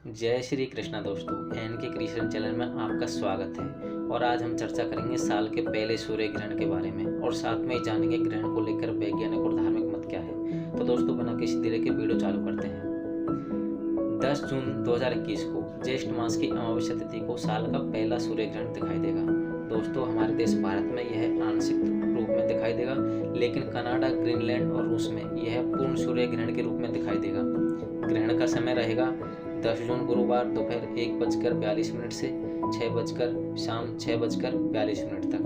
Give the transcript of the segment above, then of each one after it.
जय श्री कृष्णा दोस्तों, एन के क्रिएशन चैनल में आपका स्वागत है। और आज हम चर्चा करेंगे साल के पहले सूर्य ग्रहण के बारे में और साथ में ही जानेंगे ग्रहण को लेकर वैज्ञानिक और धार्मिक मत क्या है। तो दोस्तों बिना किसी देरी के वीडियो चालू करते हैं। 10 जून 2021 को ज्येष्ठ मास की अमावस्या तिथि को साल का पहला सूर्य ग्रहण दिखाई देगा। दोस्तों हमारे देश भारत में यह आंशिक रूप में दिखाई देगा, लेकिन कनाडा, ग्रीनलैंड और रूस में यह पूर्ण सूर्य ग्रहण के रूप में दिखाई देगा। ग्रहण का समय रहेगा 10 जून गुरुवार दोपहर 1:42 से शाम 6:42 तक।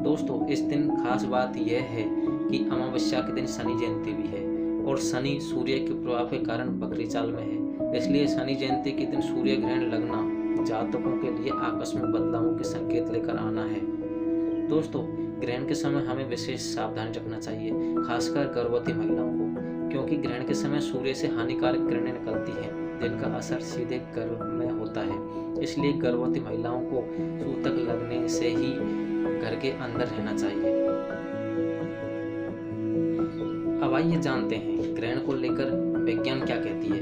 दोस्तों इस दिन खास बात यह है कि अमावस्या के दिन शनि जयंती भी है और शनि सूर्य के प्रभाव के कारण बकरी चाल में है। इसलिए शनि जयंती के दिन सूर्य ग्रहण लगना जातकों के लिए आकस्मिक बदलावों के संकेत लेकर आना है। दोस्तों ग्रहण के समय हमें विशेष सावधानी रखना चाहिए, खासकर गर्भवती महिलाओं को, क्योंकि ग्रहण के समय सूर्य से हानिकारक किरणें निकलती हैं जिनका असर सीधे गर्भ में होता है। इसलिए गर्भवती महिलाओं को सूतक लगने से ही घर के अंदर रहना चाहिए। अब आइए जानते हैं ग्रहण को लेकर विज्ञान क्या कहती है।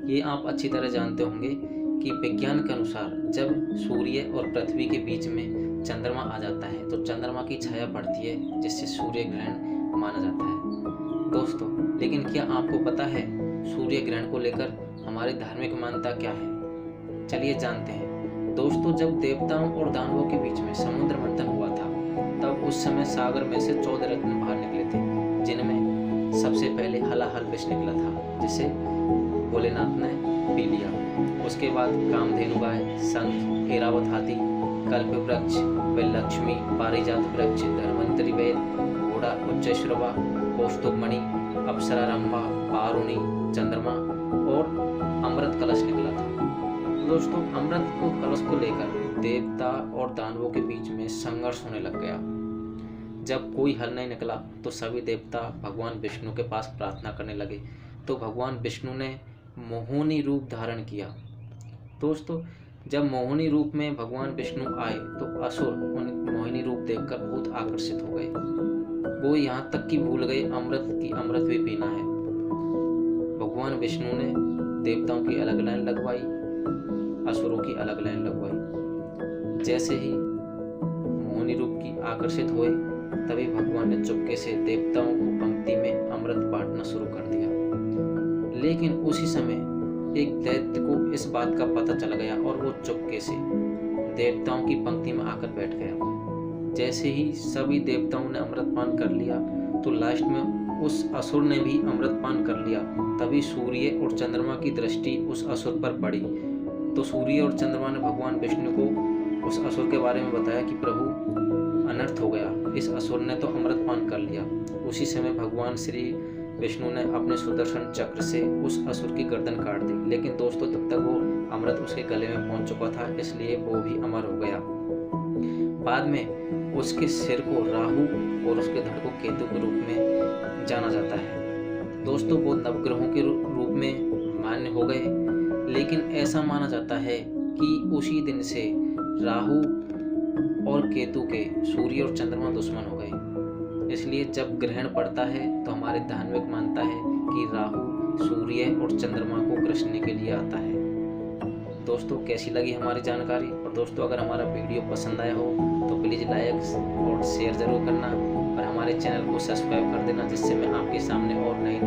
ये आप अच्छी तरह जानते होंगे कि विज्ञान के अनुसार जब सूर्य और पृथ्वी के बीच में चंद्रमा आ जाता है तो चंद्रमा की छाया पड़ती है, जिससे सूर्य ग्रहण माना जाता है। दोस्तों लेकिन क्या आपको पता है सूर्य ग्रहण को लेकर हमारी धार्मिक मान्यता क्या है? चलिए जानते हैं। दोस्तों जब देवताओं और दानवों के बीच में समुद्र मंथन हुआ था तब उस समय सागर में से 14 रत्न बाहर निकले थे, जिनमें सबसे पहले हलाहल विष निकला था, जिसे भोलेनाथ ने पी लिया। उसके बाद कामधेनु गाय, शंख, ऐरावत हाथी, कल्प वृक्ष, लक्ष्मी, पारिजात वृक्ष, धन्वंतरी वेद, घोड़ा, उच्चैश्रवा, कौस्तुभमणि, अप्सरा रंभा, पारुणी, चंद्रमा और अमृत कलश निकला था। दोस्तों अमृत को कलश को लेकर देवता और दानवों के बीच में संघर्ष होने लग गया। जब कोई हल नहीं निकला तो सभी देवता भगवान विष्णु के पास प्रार्थना करने लगे, तो भगवान विष्णु ने मोहिनी रूप धारण किया। दोस्तों जब मोहिनी रूप में भगवान विष्णु आए तो असुर उन मोहिनी रूप देखकर बहुत आकर्षित हो गए। वो यहाँ तक कि भूल गए अमृत भी पीना है। भगवान विष्णु ने देवताओं की अलग लाइन लगवाई, असुरों की अलग लाइन लगवाई। जैसे ही मोहिनी रूप की आकर्षित हुए तभी भगवान ने चुपके से देवताओं को पंक्ति में अमृत बांटना शुरू कर दिया। लेकिन उसी समय एक दैत्य को इस बात का पता चल गया और वो चुपके से देवताओं की पंक्ति में आकर बैठ गया। जैसे ही सभी देवताओं ने अमृतपान कर लिया तो लास्ट में उस असुर ने भी अमृतपान कर लिया। तभी सूर्य और चंद्रमा की दृष्टि उस असुर पर पड़ी, तो सूर्य और चंद्रमा ने भगवान विष्णु को उस असुर के बारे में बताया कि प्रभु अनर्थ हो गया, इस असुर ने तो अमृतपान कर लिया। उसी समय भगवान श्री विष्णु ने अपने सुदर्शन चक्र से उस असुर की गर्दन काट दी। लेकिन दोस्तों तब तक वो अमृत उसके गले में पहुंच चुका था, इसलिए वो भी अमर हो गया। बाद में उसके सिर को राहु और उसके धड़ को केतु के रूप में जाना जाता है। दोस्तों वो नवग्रहों के रूप में मान्य हो गए, लेकिन ऐसा माना जाता है कि उसी दिन से राहु और केतु के सूर्य और चंद्रमा दुश्मन हो गए। इसलिए जब ग्रहण पड़ता है तो हमारे धार्मिक मानता है कि राहु सूर्य और चंद्रमा को ग्रसने के लिए आता है। दोस्तों कैसी लगी हमारी जानकारी? और दोस्तों अगर हमारा वीडियो पसंद आया हो तो प्लीज़ लाइक और शेयर ज़रूर करना और हमारे चैनल को सब्सक्राइब कर देना, जिससे मैं आपके सामने और नई